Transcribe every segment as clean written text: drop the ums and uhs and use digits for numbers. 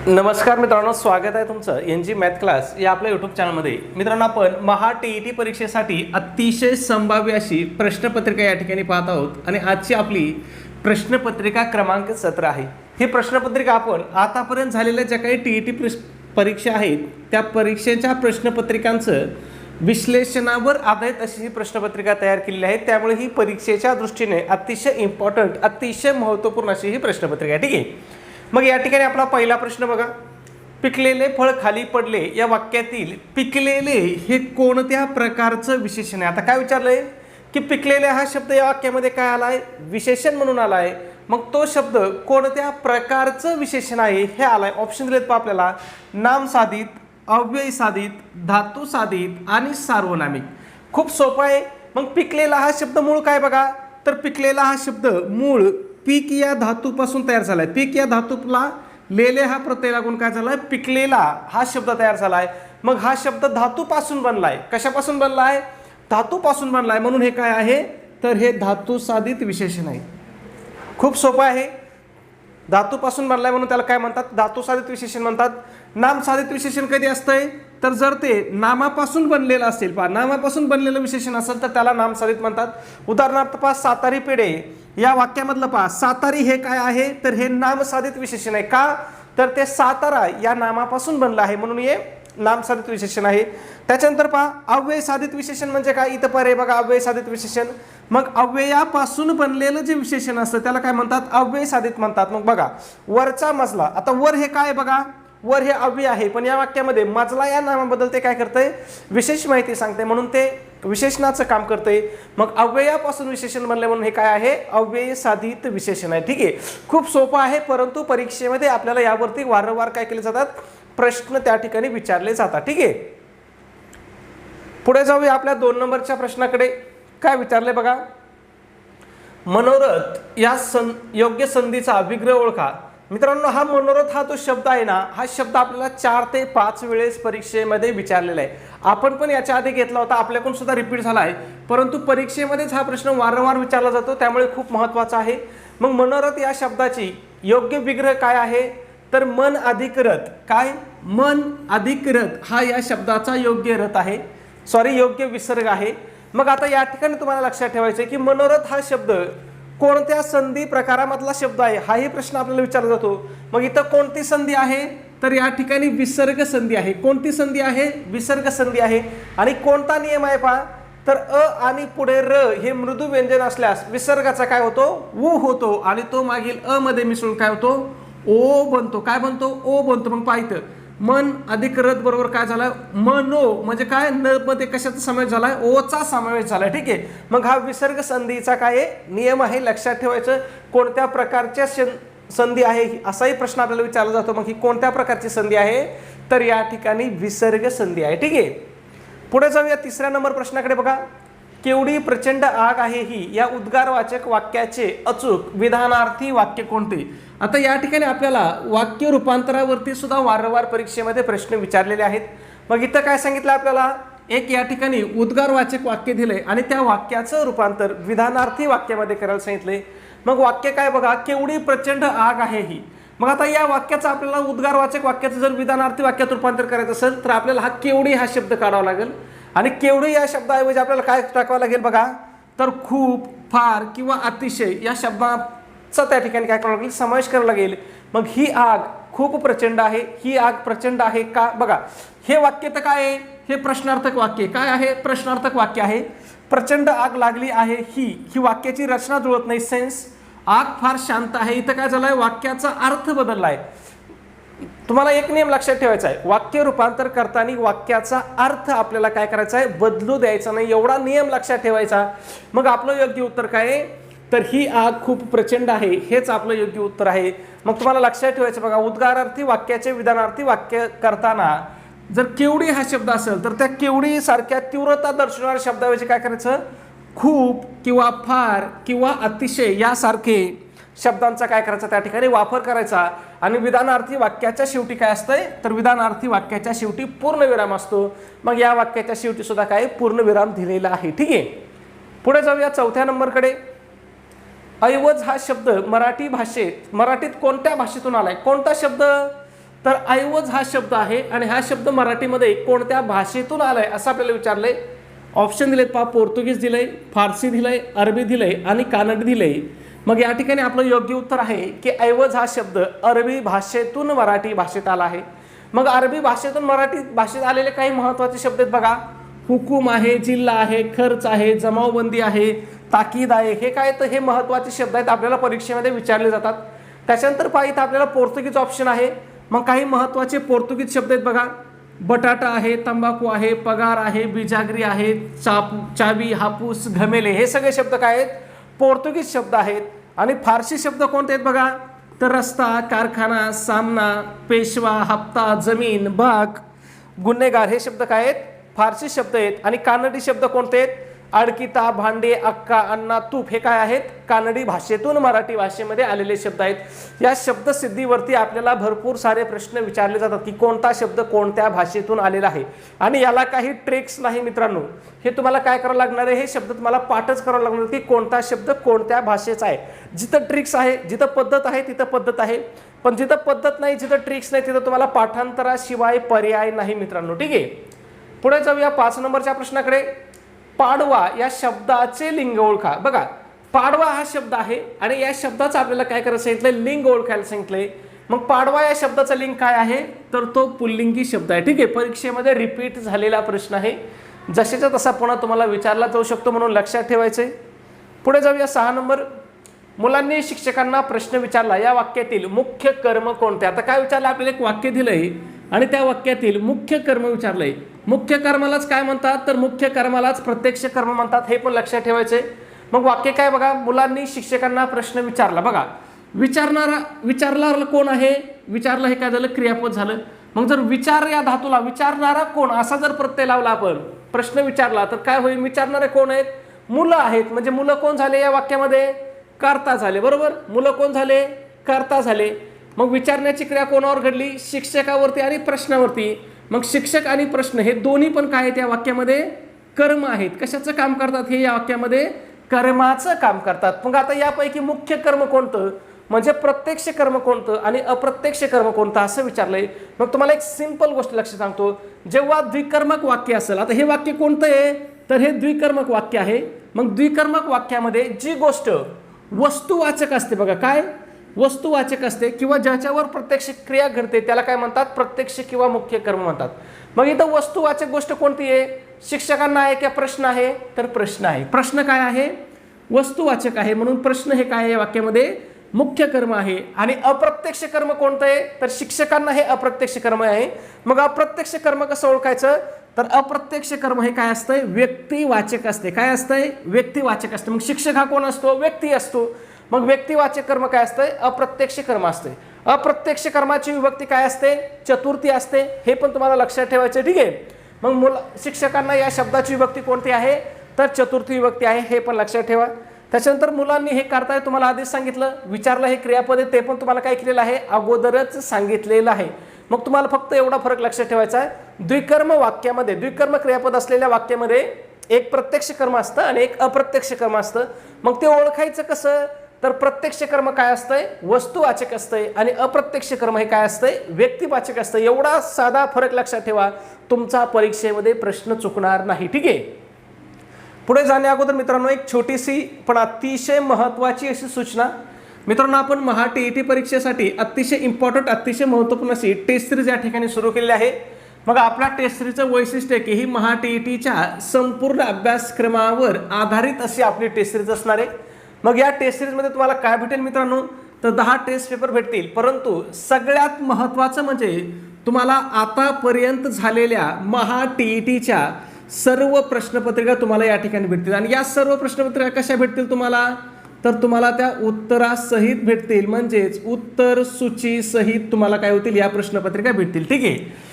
नमस्कार मित्रांनो, स्वागत आहे तुमचं एन जी मॅथ क्लास या आपल्या यूट्यूब चॅनलमध्ये. मित्रांनो, आपण महा टी परीक्षेसाठी अतिशय संभाव्य अशी प्रश्नपत्रिका या ठिकाणी पाहत आहोत आणि आजची आपली प्रश्नपत्रिका क्रमांक 17 आहे. ही प्रश्नपत्रिका आपण आतापर्यंत झालेल्या ज्या काही टी परीक्षा आहेत त्या परीक्षेच्या प्रश्नपत्रिकांचं विश्लेषणावर आधारित अशी ही प्रश्नपत्रिका तयार केलेली आहे. त्यामुळे ही परीक्षेच्या दृष्टीने अतिशय इम्पॉर्टंट, अतिशय महत्त्वपूर्ण अशी ही प्रश्नपत्रिका आहे. ठीक आहे. मग या ठिकाणी आपला पहिला प्रश्न बघा. पिकलेले फळ खाली पडले या वाक्यातील पिकलेले हे कोणत्या प्रकारचं विशेषण आहे? आता काय विचारलंय की पिकलेले हा शब्द या वाक्यामध्ये काय आलाय? विशेषण म्हणून आलाय. मग तो शब्द कोणत्या प्रकारचं विशेषण आहे हे आलाय. ऑप्शन दिलेत पहा आपल्याला. नाम साधित, अव्यय साधित, धातू साधित आणि सार्वनामिक. खूप सोपं आहे. मग पिकलेला हा शब्द मूळ काय बघा, तर पिकलेला हा शब्द मूळ पीक या धातूपासून तयार झालाय. पीक या धातूला लेले हा प्रत्यय लागून काय झालाय? पिकलेला हा शब्द तयार झालाय. मग हा शब्द धातूपासून बनलाय. कशापासून बनलाय? धातूपासून बनलाय. म्हणून हे काय आहे? तर हे धातू साधित विशेषण आहे. खूप सोपं आहे. धातूपासून बनलाय म्हणून त्याला काय म्हणतात? धातू साधित विशेषण म्हणतात. नाम साधित विशेषण कधी असतंय? तर जर ते नामापासून बनलेलं असेल, पहा नामापासून बनलेलं विशेषण असेल तर त्याला नाम साधित म्हणतात. उदाहरणार्थ पहा, सातारी पेढे या वाक्यामधलं पहा, सातारी हे काय आहे? तर हे नाम साधित विशेषण आहे. का? तर ते सातारा या नामापासून बनलं आहे म्हणून हे नाम साधित विशेषण आहे. त्याच्यानंतर पहा, अव्यय साधित विशेषण म्हणजे काय? इथं पर्याय बघा, अव्यय साधित विशेषण. मग अव्ययापासून बनलेलं जे विशेषण असतं त्याला काय म्हणतात? अव्यय साधित म्हणतात. मग बघा, वरचा मजला. आता वर हे काय बघा, वर हे अव्यय आहे, पण या वाक्यामध्ये मजला या नामाबद्दल ते काय करतंय? विशेष माहिती सांगते म्हणून ते विशेषणाचं काम करतंय. मग अव्ययापासून विशेषण बनले म्हणून हे काय आहे? अव्यय साधित विशेषण आहे. ठीक आहे. खूप सोपं आहे, परंतु परीक्षेमध्ये आपल्याला यावरती वारंवार काय केले जातात? प्रश्न त्या ठिकाणी विचारले जातात. ठीक आहे. पुढे जाऊया आपल्या 2 नंबरच्या प्रश्नाकडे. काय विचारले बघा. मनोरथ या योग्य संधीचा विग्रह ओळखा. मित्रांनो, हा मनोरथ हा तो शब्द आहे ना, हा शब्द आपल्याला 4 ते 5 वेळेस परीक्षेमध्ये विचारलेला आहे. आपण पण याच्या आधी घेतला होता, आपल्याकडून सुद्धा रिपीट झाला आहे, परंतु परीक्षेमध्येच हा प्रश्न वारंवार विचारला जातो, त्यामुळे खूप महत्त्वाचा आहे. मग मनोरथ या शब्दाची योग्य विग्रह काय आहे? तर मन अधिक रथ. काय? मन अधिक रथ हा या शब्दाचा योग्य रथ आहे, योग्य विसर्ग आहे. मग आता या ठिकाणी तुम्हाला लक्षात ठेवायचं आहे की मनोरथ हा शब्द कोणत्या संधी प्रकारामधला शब्द आहे, हाही प्रश्न आपल्याला विचारला जातो. मग इथं कोणती संधी आहे? तर या ठिकाणी विसर्ग संधी आहे. कोणती संधी आहे? विसर्ग संधी आहे. आणि कोणता नियम आहे पहा, तर अ आणि पुढे र हे मृदू व्यंजन असल्यास विसर्गाचा काय होतो? उ होतो आणि तो मागील अ मध्ये मिसळून काय होतो? ओ बनतो. काय बनतो? ओ बनतो. मग पाहिजे मन अधिक रथ बरोबर काय झालं? मनो म्हणजे काय? न मध्ये कशाचा समावेश झालाय? ओचा समावेश झालाय. ठीक आहे. मग हा विसर्ग संधीचा काय नियम आहे, लक्षात ठेवायचं. कोणत्या प्रकारच्या संधी आहे असाही प्रश्न आपल्याला विचारला जातो. मग ही कोणत्या प्रकारची संधी आहे? तर या ठिकाणी विसर्ग संधी आहे. ठीक आहे. पुढे जाऊया 3ऱ्या नंबर प्रश्नाकडे बघा. केवढी प्रचंड आग आहे ही या उद्गारवाचक वाक्याचे अचूक विधानार्थी वाक्य कोणते? आता या ठिकाणी आपल्याला वाक्य रूपांतरावरती सुद्धा वारंवार परीक्षेमध्ये प्रश्न विचारलेले आहेत. मग इथं काय सांगितलं आपल्याला? एक या ठिकाणी उद्गारवाचक वाक्य दिलंय आणि त्या वाक्याचं रूपांतर विधानार्थी वाक्यामध्ये करायला सांगितलंय. मग वाक्य काय बघा, केवढी प्रचंड आग आहे ही. मग आता या वाक्याचं आपल्याला उद्गारवाचक वाक्याचं जर विधानार्थी वाक्यात रूपांतर करायचं असेल तर आपल्याला हा केवढी हा शब्द काढावा लागेल. आणि केवढी या शब्दाऐवजी आपल्याला काय टाकावं लागेल बघा, तर खूप, फार किंवा अतिशय या शब्दाचा त्या ठिकाणी काय करावं लागेल? समावेश करावा लागेल. मग ही आग खूप प्रचंड आहे, ही आग प्रचंड आहे का? बघा, हे वाक्य तर काय आहे? हे प्रश्नार्थक वाक्य. काय आहे? प्रश्नार्थक वाक्य आहे. प्रचंड आग लागली आहे ही वाक्याची रचना जुळत नाही, सेन्स. आग फार शांत आहे, इथं काय झालंय? वाक्याचा अर्थ बदललाय. तुम्हाला एक नियम लक्षात ठेवायचा आहे, वाक्य रूपांतर करताना वाक्याचा अर्थ आपल्याला काय करायचा आहे? बदलू द्यायचा नाही, एवढा नियम लक्षात ठेवायचा. मग आपलं योग्य उत्तर काय आहे? तर ही आग खूप प्रचंड आहे, हेच आपलं योग्य उत्तर आहे. मग तुम्हाला लक्षात ठेवायचं बघा, उद्गारार्थी वाक्याचे विधानार्थी वाक्य करताना जर केवढी हा शब्द असेल तर त्या केवढी सारख्या तीव्रता दर्शवणाऱ्या शब्दाऐवजी काय करायचं? खूप किंवा फार किंवा अतिशय यासारखे शब्दांचा काय करायचा? त्या ठिकाणी वापर करायचा. आणि विधानार्थी वाक्याच्या शेवटी काय असतंय? तर विधानार्थी वाक्याच्या शेवटी पूर्णविराम असतो. मग या वाक्याच्या शेवटी सुद्धा काय पूर्णविराम दिलेला आहे. ठीक आहे. पुढे जाऊया 4थ्या नंबरकडे. ऐवज हा शब्द मराठीत कोणत्या भाषेतून आलाय? कोणता शब्द? तर ऐवज हा शब्द आहे आणि हा शब्द मराठीमध्ये कोणत्या भाषेतून आलाय असं आपल्याला विचारलंय. ऑप्शन दिलेत पहा, पोर्तुगीज दिलंय, फारसी दिलंय, अरबी दिलंय आणि कानडी दिलंय. मग या ठिकाणी आपलं योग्य उत्तर आहे की ऐवज हा शब्द अरबी भाषेतून मराठी भाषेत आला आहे. मग अरबी भाषेतून मराठी भाषेत आलेले काही महत्त्वाचे शब्द आहेत बघा. हुकूम आहे, जिल्हा आहे, खर्च आहे, जमावबंदी आहे, ताकीद आहे. हे काय तर हे महत्त्वाचे शब्द आहेत, आपल्याला परीक्षेमध्ये विचारले जातात. त्याच्यानंतर पाहिजे आपल्याला पोर्तुगीज ऑप्शन आहे. मग काही महत्त्वाचे पोर्तुगीज शब्द आहेत बघा. बटाटा आहे, तंबाखू आहे, पगार आहे, बिजागरी आहे, चावी, हापूस, घमेले. हे सगळे शब्द काय आहेत? पोर्तुगीज शब्द आहेत. आणि फारसी शब्द कोणते आहेत बघा, तर रस्ता, कारखाना, सामना, पेशवा, हप्ता, जमीन, भाग, गुन्हेगार. हे शब्द काय आहेत? फारसी शब्द आहेत. आणि कानडी शब्द कोणते आहेत? अडकिता, भांडे, अक्का, अण्णा, तूप. हे काय आहेत? कानडी भाषेतून मराठी भाषेमध्ये आलेले शब्द आहेत. या शब्दसिद्धीवरती आपल्याला भरपूर सारे प्रश्न विचारले जातात की कोणता शब्द कोणत्या भाषेतून आलेला आहे. आणि याला काही ट्रिक्स नाही मित्रांनो, हे तुम्हाला काय करावं लागणार आहे, हे शब्द तुम्हाला पाठच करावं लागणार की कोणता शब्द कोणत्या भाषेचा आहे. जिथं ट्रिक्स आहे, जिथं पद्धत आहे तिथं पद्धत आहे, पण जिथं पद्धत नाही, जिथं ट्रिक्स नाही, तिथं तुम्हाला पाठांतराशिवाय पर्याय नाही मित्रांनो. ठीक आहे, पुढे जाऊया 5 नंबरच्या प्रश्नाकडे. पाडवा या शब्दाचे लिंग ओळखा. बघा, पाडवा हा शब्द आहे आणि या शब्दाचं आपल्याला काय करायचं सांगितलंय, लिंग ओळखायला सांगितलंय. मग पाडवा या शब्दाचा लिंग काय आहे, तर तो पुल्लिंगी शब्द आहे. ठीक आहे, परीक्षेमध्ये रिपीट झालेला प्रश्न आहे, जशाचा तसा पुन्हा तुम्हाला विचारला जाऊ शकतो, म्हणून लक्षात ठेवायचंय. पुढे जाऊया 6 नंबर. मुलांनी शिक्षकांना प्रश्न विचारला, या वाक्यातील मुख्य कर्म कोणते. आता काय विचारलं, आपल्याला एक वाक्य दिलंय आणि त्या वाक्यातील मुख्य कर्म विचारलंय. मुख्य कर्मालाच काय म्हणतात, तर मुख्य कर्मालाच प्रत्यक्ष कर्म म्हणतात, हे पण लक्षात ठेवायचंय. मग वाक्य काय बघा, मुलांनी शिक्षकांना प्रश्न विचारला. बघा, विचारला कोण आहे, विचारलं हे काय झालं, क्रियापद झालं. मग जर विचार या धातूला विचारणारा कोण असा जर प्रत्यय लावला, आपण प्रश्न विचारला, तर काय होईल, विचारणारे कोण आहेत, मुलं आहेत. म्हणजे मुलं कोण झाले या वाक्यामध्ये, कर्ता झाले. बरोबर, मुलं कोण झाले, कर्ता झाले. मग विचारण्याची क्रिया कोणावर घडली, शिक्षकावरती आणि प्रश्नावरती. मग शिक्षक आणि प्रश्न हे दोन्ही पण काय आहेत या वाक्यामध्ये, कर्म आहेत. कशाचं काम करतात हे या वाक्यामध्ये, कर्माचं काम करतात. मग आता यापैकी मुख्य कर्म कोणतं, म्हणजे प्रत्यक्ष कर्म कोणतं आणि अप्रत्यक्ष कर्म कोणतं असं विचारलंय. मग तुम्हाला एक सिंपल गोष्ट लक्षात सांगतो, जेव्हा द्विकर्मक वाक्य असेल, आता हे वाक्य कोणतं आहे, तर हे द्विकर्मक वाक्य आहे. मग द्विकर्मक वाक्यामध्ये जी गोष्ट वस्तुवाचक असते, बघा काय वस्तुवाचक असते किंवा ज्याच्यावर प्रत्यक्ष क्रिया घडते त्याला काय म्हणतात, प्रत्यक्ष किंवा मुख्य कर्म म्हणतात. मग इथं वस्तुवाचक गोष्ट कोणती आहे, शिक्षकांना आहे किंवा प्रश्न आहे, तर प्रश्न आहे. प्रश्न काय आहे, वस्तुवाचक आहे, म्हणून प्रश्न हे काय आहे या वाक्यामध्ये, मुख्य कर्म आहे. आणि अप्रत्यक्ष कर्म कोणतं आहे, तर शिक्षकांना हे अप्रत्यक्ष कर्म आहे. मग अप्रत्यक्ष कर्म कसं ओळखायचं, तर अप्रत्यक्ष कर्म हे काय असतंय, व्यक्तिवाचक असते. काय असतंय, व्यक्तिवाचक असते. मग शिक्षक हा कोण असतो, व्यक्ती असतो. मग व्यक्तिवाचक कर्म काय असतंय, अप्रत्यक्ष कर्म असते. अप्रत्यक्ष कर्माची विभक्ती काय असते, चतुर्थी असते. हे पण तुम्हाला लक्षात ठेवायचं. ठीक आहे, मग शिक्षकांना या शब्दाची विभक्ती कोणती आहे, तर चतुर्थी विभक्ती आहे, हे पण लक्षात ठेवा. त्याच्यानंतर मुलांनी हे करताय तुम्हाला आधीच सांगितलं, विचारलं हे क्रियापद आहे, ते पण तुम्हाला काय केलेलं आहे, अगोदरच सांगितलेलं आहे. मग तुम्हाला फक्त एवढा फरक लक्षात ठेवायचा आहे, द्विकर्म वाक्यामध्ये, द्विकर्म क्रियापद असलेल्या वाक्यामध्ये एक प्रत्यक्ष कर्म असतं आणि एक अप्रत्यक्ष कर्म असतं. मग ते ओळखायचं कसं, तर प्रत्यक्ष कर्म काय असतंय, वस्तुवाचक असतंय आणि अप्रत्यक्ष कर्म हे काय असतंय, व्यक्तिवाचक असतं. एवढा साधा फरक लक्षात ठेवा, तुमचा परीक्षेमध्ये प्रश्न चुकणार नाही. ठीक आहे, पुढे जाण्या अगोदर मित्रांनो एक छोटीशी पण अतिशय महत्त्वाची अशी सूचना. मित्रांनो, आपण महा TET परीक्षेसाठी अतिशय इम्पॉर्टंट, अतिशय महत्त्वपूर्ण अशी टेस्ट सिरीज या ठिकाणी सुरू केलेली आहे. मग आपल्या टेस्ट सिरीजचं वैशिष्ट्य आहे की ही महा TETच्या संपूर्ण अभ्यासक्रमावर आधारित अशी आपली टेस्ट सिरीज असणार आहे. मग या टेस्ट सिरीजमध्ये तुम्हाला काय भेटेल मित्रांनो, तर 10 टेस्ट पेपर भेटतील. परंतु सगळ्यात महत्त्वाचं म्हणजे तुम्हाला आतापर्यंत झालेल्या महा TETच्या सर्व प्रश्नपत्रिका तुम्हाला या ठिकाणी भेटतील. आणि या सर्व प्रश्नपत्रिका कशा भेटतील तुम्हाला, तर तुम्हाला त्या उत्तरासहित भेटतील. म्हणजेच उत्तर सूची सहित तुम्हाला काय होतील, या प्रश्नपत्रिका भेटतील. ठीक आहे,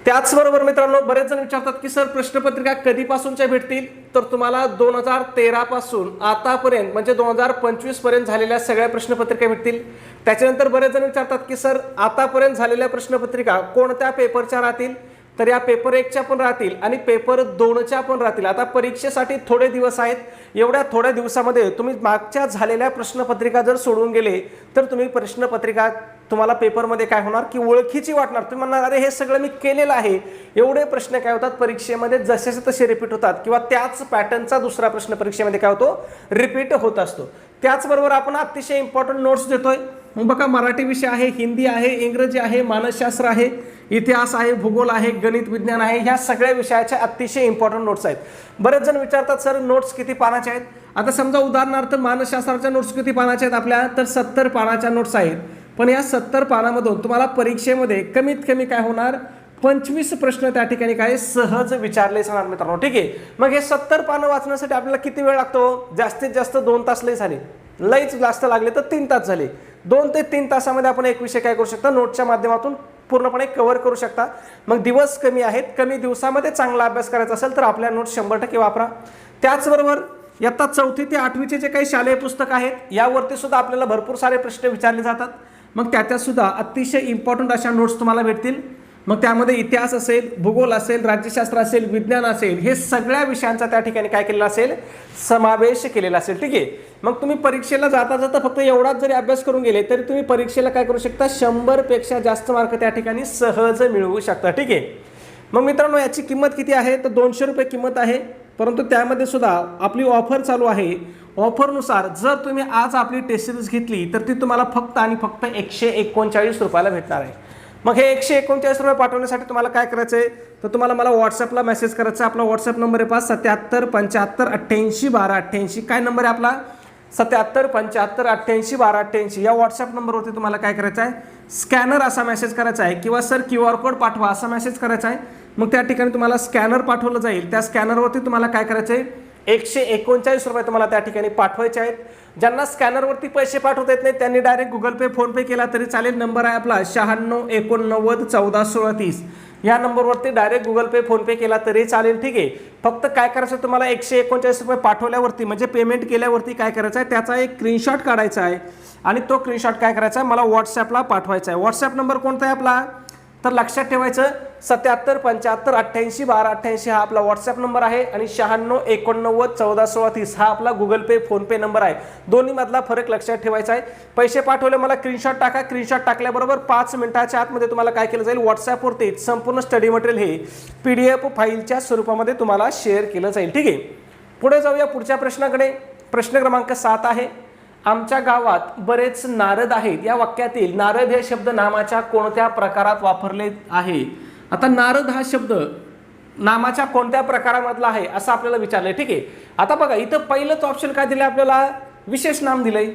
त्याचबरोबर मित्रांनो बरेच जण विचारतात की सर प्रश्नपत्रिका कधीपासूनच्या भेटतील, तर तुम्हाला 2013 पासून आतापर्यंत म्हणजे 2025 पर्यंत झालेल्या सगळ्या प्रश्नपत्रिका भेटतील. त्याच्यानंतर बरेच जण विचारतात की सर आतापर्यंत झालेल्या प्रश्नपत्रिका कोणत्या पेपरच्या राहतील, तर या पेपर 1च्या पण राहतील आणि पेपर 2च्या पण राहतील. आता परीक्षेसाठी थोडे दिवस आहेत, एवढ्या थोड्या दिवसामध्ये तुम्ही मागच्या झालेल्या प्रश्नपत्रिका जर सोडून गेले तर तुम्ही प्रश्नपत्रिका तुम्हाला पेपरमध्ये काय होणार की ओळखीची वाटणार. तुम्ही म्हणणार अरे हे सगळं मी केलेलं आहे. एवढे प्रश्न काय होतात परीक्षेमध्ये जसेचे तसे रिपीट होतात किंवा त्याच पॅटर्नचा दुसरा प्रश्न परीक्षेमध्ये काय होतो रिपीट होत असतो. त्याचबरोबर आपण अतिशय इम्पॉर्टंट नोट्स देतोय. मग बघा मराठी विषय आहे, हिंदी आहे, इंग्रजी आहे, मानसशास्त्र आहे, इतिहास आहे, भूगोल आहे, गणित विज्ञान आहे. ह्या सगळ्या विषयाच्या अतिशय इम्पॉर्टंट नोट्स आहेत. बरेच जण विचारतात सर नोट्स किती पानाचे आहेत. आता समजा उदाहरणार्थ मानसशास्त्राच्या नोट्स किती पानाच्या आहेत आपल्या, तर 70 पानाच्या नोट्स आहेत. पण या 70 पानामधून तुम्हाला परीक्षेमध्ये कमीत कमी काय होणार 25 प्रश्न त्या ठिकाणी काय सहज विचारले जाणार मित्रांनो. ठीक आहे. मग हे 70 पानं वाचण्यासाठी आपल्याला किती वेळ लागतो, जास्तीत जास्त 2 तास लई झाले, लईच जास्त लागले तर 3 तास झाले. 2 ते 3 तासामध्ये आपण एक विषय काय करू शकता नोटच्या माध्यमातून पूर्णपणे कव्हर करू शकता. मग दिवस कमी आहेत, कमी दिवसामध्ये चांगला अभ्यास करायचा असेल तर आपल्या नोट्स 100% वापरा. त्याचबरोबर इयत्ता 4थी ते 8वीचे जे काही शालेय पुस्तक आहेत यावरती सुद्धा आपल्याला भरपूर सारे प्रश्न विचारले जातात. मग त्याच्यात सुद्धा अतिशय इम्पॉर्टंट अशा नोट्स तुम्हाला भेटतील. मग त्यामध्ये इतिहास असेल, भूगोल असेल, राज्यशास्त्र असेल, विज्ञान असेल, हे सगळ्या विषयांचा त्या ठिकाणी काय केलेला असेल समावेश केलेला असेल. ठीक आहे. मग तुम्ही परीक्षेला जाता जाता फक्त एवढाच जरी अभ्यास करून गेले तरी तुम्ही परीक्षेला काय करू शकता 100 पेक्षा जास्त मार्क त्या ठिकाणी सहज मिळवू शकता. ठीक आहे. मग मित्रांनो याची किंमत किती आहे तर 200 रुपये किंमत आहे. परंतु त्यामध्ये सुद्धा आपली ऑफर चालू आहे. ऑफरनुसार जर तुम्ही आज आपली टेस्ट सिरीज घेतली तर ती तुम्हाला फक्त आणि फक्त 139 रुपयाला भेटणार आहे. मग हे 139 रुपये पाठवण्यासाठी तुम्हाला काय करायचं आहे तर तुम्हाला मला व्हॉट्सअपला मेसेज करायचा. आपला व्हॉट्सअप नंबर आहे 77 75 88 12 88. काय नंबर आहे आपला 77 75 88 12 88. या व्हॉट्सअप नंबरवरती तुम्हाला काय करायचं आहे स्कॅनर असा मेसेज करायचा आहे किंवा सर QR कोड पाठवा असा मेसेज करायचा आहे. मग त्या ठिकाणी तुम्हाला स्कॅनर पाठवलं जाईल. त्या स्कॅनरवरती तुम्हाला काय करायचं आहे 139 रुपये तुम्हाला त्या ठिकाणी पाठवायचे आहेत. ज्यांना स्कॅनरवरती पैसे पाठवता येत नाही त्यांनी डायरेक्ट गुगल पे फोन पे केला तरी चालेल. नंबर आहे आपला 96 89 14 16 30. या नंबरवरती डायरेक्ट गुगल पे फोन पे केला तरी चालेल. ठीक आहे. फक्त काय करायचं तुम्हाला 139 रुपये पाठवल्यावरती म्हणजे पेमेंट केल्यावरती काय करायचं आहे त्याचा एक स्क्रीनशॉट काढायचा आहे आणि तो स्क्रीनशॉट काय करायचा आहे मला व्हॉट्सअपला पाठवायचा आहे. व्हॉट्सअप नंबर कोणता आहे आपला तर लक्षात ठेवायचं 77 75 88 12 88 हा आपला व्हॉट्सअप नंबर आहे आणि 96 89 14 16 30 हा आपला गुगल पे फोन पे नंबर आहे. दोन्ही मधला फरक लक्षात ठेवायचा आहे. पैसे पाठवले मला स्क्रीनशॉट टाका. स्क्रीनशॉट टाकल्याबरोबर 5 मिनिटाच्या आतमध्ये तुम्हाला काय केलं जाईल व्हॉट्सअपवरती संपूर्ण स्टडी मटेरियल हे PDF फाईलच्या स्वरूपामध्ये तुम्हाला शेअर केलं जाईल. ठीक आहे. पुढे जाऊया पुढच्या प्रश्नाकडे. प्रश्न क्रमांक 7 आहे आमच्या गावात बरेच नारद आहेत. या वाक्यातील नारद हे शब्द नामाच्या कोणत्या प्रकारात वापरले आहे. आता नारद हा शब्द नामाच्या कोणत्या प्रकारामधला आहे असं आपल्याला विचारलंय. ठीक आहे. आता बघा इथं पहिलंच ऑप्शन काय दिलं आपल्याला विशेष नाम दिलंय.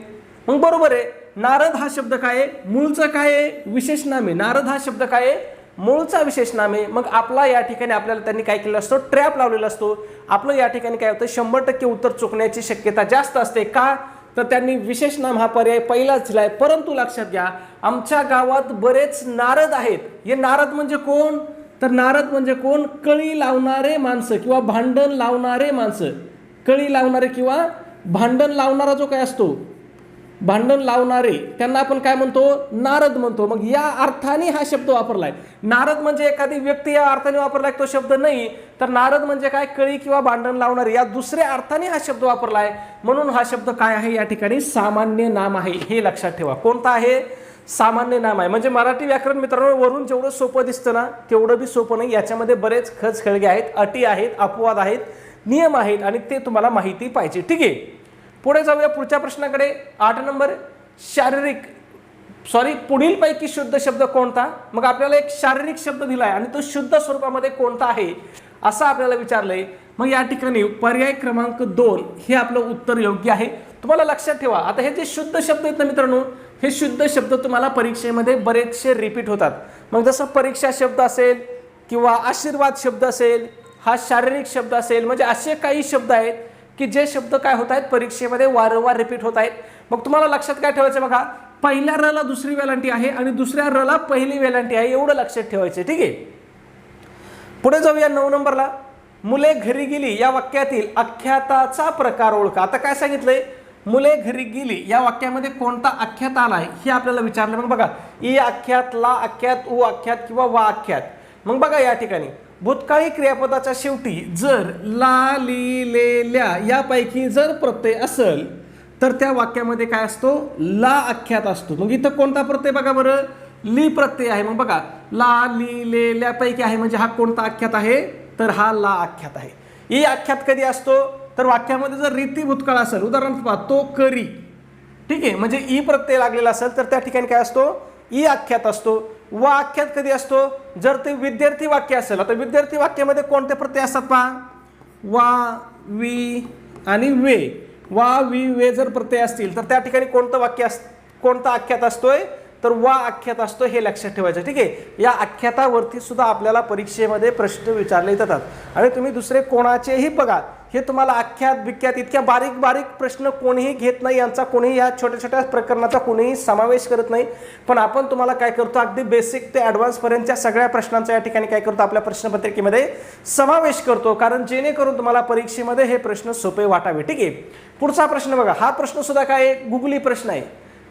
मग बरोबर आहे नारद हा शब्द काय आहे मूळचं काय आहे विशेष नाम आहे. नारद हा शब्द काय आहे मूळचा विशेष नाम आहे. मग आपला या ठिकाणी आपल्याला त्यांनी काय केलं असतो ट्रॅप लावलेला असतो. आपलं या ठिकाणी काय होतं 100% उत्तर चुकण्याची शक्यता जास्त असते. का तर त्यांनी विशेष नाम हा पर्याय पहिलाच दिलाय. परंतु लक्षात घ्या आमच्या गावात बरेच नारद आहेत. हे नारद म्हणजे कोण तर नारद म्हणजे कोण कळी लावणारे माणसं किंवा भांडण लावणारे माणसं. कळी लावणारे किंवा भांडण लावणारा जो काय असतो भांडण लावणारे त्यांना आपण काय म्हणतो नारद म्हणतो. मग या अर्थाने हा शब्द वापरलाय. नारद म्हणजे एखादी व्यक्ती या अर्थाने वापरलाय तो शब्द नाही तर नारद म्हणजे काय कळी किंवा भांडण लावणारे या दुसऱ्या अर्थाने हा शब्द वापरलाय. म्हणून हा शब्द काय आहे या ठिकाणी सामान्य नाम आहे. हे लक्षात ठेवा. कोणता आहे सामान्य नाम आहे. म्हणजे मराठी व्याकरण मित्रांनो वरून जेवढं सोपं दिसतं ना तेवढं बी सोपं नाही. याच्यामध्ये बरेच खच खळगे आहेत, अटी आहेत, अपवाद आहेत, नियम आहेत आणि ते तुम्हाला माहिती पाहिजे. ठीक आहे. पुढे जाऊया पुढच्या प्रश्नाकडे. 8 नंबर पुढीलपैकी शुद्ध शब्द कोणता. मग आपल्याला एक शारीरिक शब्द दिलाय आणि तो शुद्ध स्वरूपामध्ये कोणता आहे असं आपल्याला विचारलंय. मग या ठिकाणी पर्याय क्रमांक 2 हे आपलं उत्तर योग्य आहे. तुम्हाला लक्षात ठेवा आता हे जे शुद्ध शब्द आहेत ना मित्रांनो हे शुद्ध शब्द तुम्हाला परीक्षेमध्ये बरेचसे रिपीट होतात. मग जसं परीक्षा शब्द असेल किंवा आशीर्वाद शब्द असेल हा शारीरिक शब्द असेल म्हणजे असे काही शब्द आहेत की जे शब्द काय होत आहेत परीक्षेमध्ये वारंवार रिपीट होत आहेत. मग तुम्हाला लक्षात काय ठेवायचं बघा पहिल्या र ला दुसरी वेलांटी आहे आणि दुसऱ्या र ला पहिली वेलांटी आहे एवढं लक्षात ठेवायचं. ठीक आहे. पुढे जाऊया 9 नंबरला. मुले घरी गेली या वाक्यातील आख्याताचा प्रकार ओळखा. आता काय सांगितलंय मुले घरी गेली या वाक्यामध्ये कोणता आख्यात आलाय हे आपल्याला विचारलं. मग बघा ई आख्यात, ला आख्यात, उ आख्यात किंवा वा आख्यात. मग बघा या ठिकाणी भूतकाळी क्रियापदाच्या शेवटी जर ला, ली, ले, ल्या यापैकी जर प्रत्यय असेल तर त्या वाक्यामध्ये काय असतो, ला आख्यात असतो. मग इथं कोणता प्रत्यय बघा बरं, ली प्रत्यय आहे. मग बघा ला ली ले ल्यापैकी आहे, म्हणजे हा कोणता आख्यात आहे, तर हा ला आख्यात आहे. ई आख्यात कधी असतो, तर वाक्यामध्ये जर रीती भूतकाळ असेल, उदाहरणार्थ पहा तो करी, ठीक आहे, म्हणजे ई प्रत्यय लागलेला असेल तर त्या ठिकाणी काय असतो, ई आख्यात असतो. वा आख्यात कधी असतो, जर ते विद्यार्थी वाक्य असेल. आता विद्यार्थी वाक्यामध्ये कोणते प्रत्यय असतात पहा, वा वी आणि वे. वा वी वे जर प्रत्यय असतील तर त्या ठिकाणी कोणतं वाक्य कोणता आख्यात असतोय, तर वा आख्यात असतो, हे लक्षात ठेवायचं. ठीक आहे, या आख्यातावरती सुद्धा आपल्याला परीक्षेमध्ये प्रश्न विचारले जातात. आणि तुम्ही दुसरे कोणाचेही बघा, हे तुम्हाला आख्यात विख्यात इतक्या बारीक बारीक प्रश्न कोणीही घेत नाही, यांचा कोणीही या छोट्या छोट्या प्रकरणाचा कोणीही समावेश करत नाही. पण आपण तुम्हाला काय करतो, अगदी बेसिक ते ॲडव्हान्स पर्यंतच्या सगळ्या प्रश्नांचा या ठिकाणी काय करतो, आपल्या प्रश्नपत्रिकेमध्ये समावेश करतो, कारण जेणेकरून तुम्हाला परीक्षेमध्ये हे प्रश्न सोपे वाटावे. ठीक आहे, पुढचा प्रश्न बघा. हा प्रश्न सुद्धा काय गुगली प्रश्न आहे,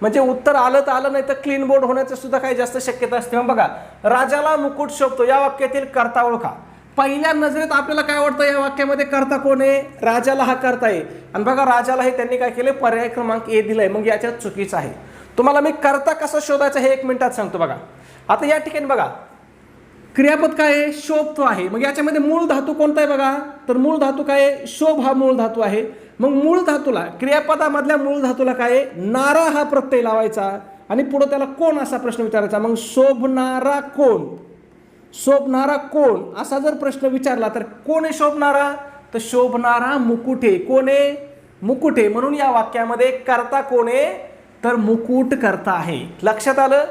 म्हणजे उत्तर आलं तर आलं, नाही तर क्लीन बोर्ड होण्याचं सुद्धा काही जास्त शक्यता असते. मग बघा, राजाला मुकुट शोभतो, या वाक्यातील कर्ता ओळखा. पहिल्या नजरेत आपल्याला काय वाटतं, या वाक्यामध्ये कर्ता कोण आहे, राजाला हा कर्ता आहे. आणि बघा राजाला हे त्यांनी काय केले, पर्याय क्रमांक ए दिलाय, मग याच्यात चुकीचं आहे. तुम्हाला मी कर्ता कसा शोधायचा हे 1 मिनिटात सांगतो. बघा आता या ठिकाणी बघा, क्रियापद काय आहे, शोभतो आहे. मग याच्यामध्ये मूळ धातू कोणता आहे बघा, तर मूळ धातू काय आहे, शोभ हा मूळ धातू आहे. मग मूळ धातूला, क्रियापदामधल्या मूळ धातूला काय आहे, नारा हा प्रत्यय लावायचा आणि पुढे त्याला कोण असा प्रश्न विचारायचा. मग शोभणारा कोण, शोभणारा कोण असा जर प्रश्न विचारला तर कोण आहे शोभणारा, तर शोभणारा मुकुट आहे. कोण आहे, मुकुट आहे. म्हणून या वाक्यामध्ये कर्ता कोण आहे, तर मुकुट कर्ता आहे. लक्षात आलं,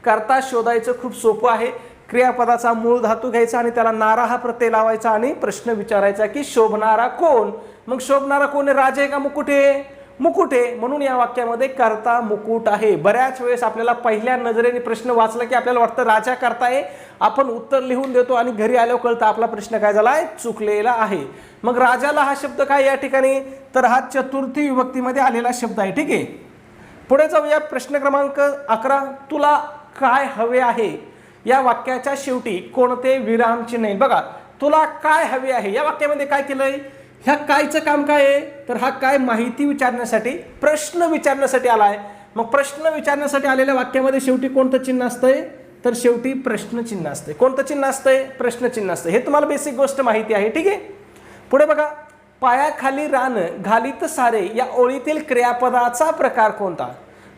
कर्ता शोधायचं खूप सोपं आहे. क्रियापदाचा मूळ धातू घ्यायचा आणि त्याला नारा हा प्रत्यय लावायचा आणि प्रश्न विचारायचा की शोभणारा कोण. मग शोभणारा कोण आहे, राजा आहे का मुकुट आहे, मुकुट आहे. म्हणून या वाक्यामध्ये कर्ता मुकुट आहे. बऱ्याच वेळेस आपल्याला पहिल्या नजरेने प्रश्न वाचला की आपल्याला वाटतं राजा कर्ता आहे, आपण उत्तर लिहून देतो आणि घरी आल्यावर कळतं आपला प्रश्न काय झालाय, चुकलेला आहे. मग राजाला हा शब्द काय या ठिकाणी, तर हा चतुर्थी विभक्तीमध्ये आलेला शब्द आहे. ठीक आहे, पुढे जाऊया. प्रश्न क्रमांक 11, तुला काय हवे आहे, या वाक्याच्या शेवटी कोणते विराम चिन्ह आहे. बघा, तुला काय हवे आहे, या वाक्यामध्ये काय केलंय, ह्या कायचं काम काय आहे, तर हा काय माहिती विचारण्यासाठी, प्रश्न विचारण्यासाठी आलाय. मग प्रश्न विचारण्यासाठी आलेल्या वाक्यामध्ये शेवटी कोणतं चिन्ह असतंय, तर शेवटी प्रश्नचिन्ह असते. कोणतं चिन्ह असतंय, प्रश्नचिन्ह असतं. हे तुम्हाला बेसिक गोष्ट माहिती आहे. ठीक आहे, पुढे बघा. पायाखाली रान घालीत सारे, या ओळीतील क्रियापदाचा प्रकार कोणता.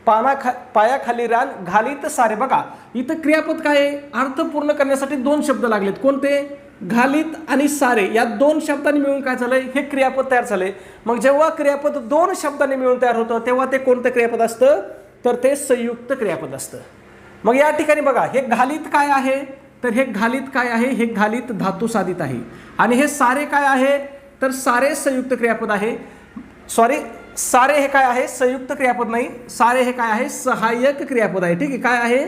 पायाखाली रान घालीत सारे. बघा इथं क्रियापद काय आहे, अर्थ पूर्ण करण्यासाठी 2 शब्द लागलेत. कोणते, घालीत आणि सारे. या 2 शब्दांनी मिळून काय झालंय, हे क्रियापद तयार झालंय. मग जेव्हा क्रियापद 2 शब्दांनी मिळून तयार होतं तेव्हा ते कोणतं क्रियापद असतं, तर ते संयुक्त क्रियापद असतं. मग या ठिकाणी बघा, हे घालीत काय आहे, तर हे घालीत काय आहे, हे घालीत धातू साधित आहे. आणि हे सारे काय आहे, तर सारे संयुक्त क्रियापद आहे. सॉरी, सारे हे काय आहे, संयुक्त क्रियापद नाही, सारे हे काय आहे, सहाय्यक क्रियापद आहे. ठीक आहे, काय आहे,